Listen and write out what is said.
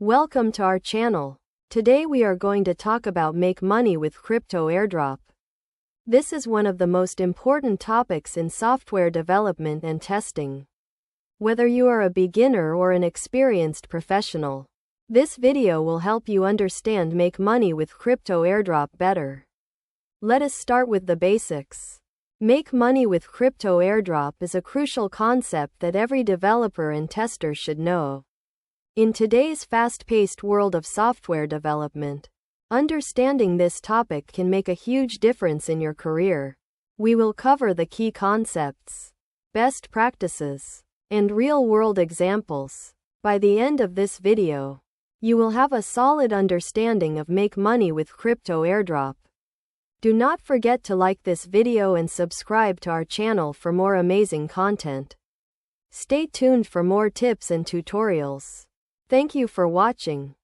Welcome to our channel. Today we are going to talk about make money with crypto airdrop. This is one of the most important topics in software development and testing. Whether you are a beginner or an experienced professional, this video will help you understand make money with crypto airdrop better. Let us start with the basics. Make money with crypto airdrop is a crucial concept that every developer and tester should know. In today's fast-paced world of software development, understanding this topic can make a huge difference in your career. We will cover the key concepts, best practices, and real-world examples. By the end of this video, you will have a solid understanding of make money with crypto airdrop. Do not forget to like this video and subscribe to our channel for more amazing content. Stay tuned for more tips and tutorials. Thank you for watching.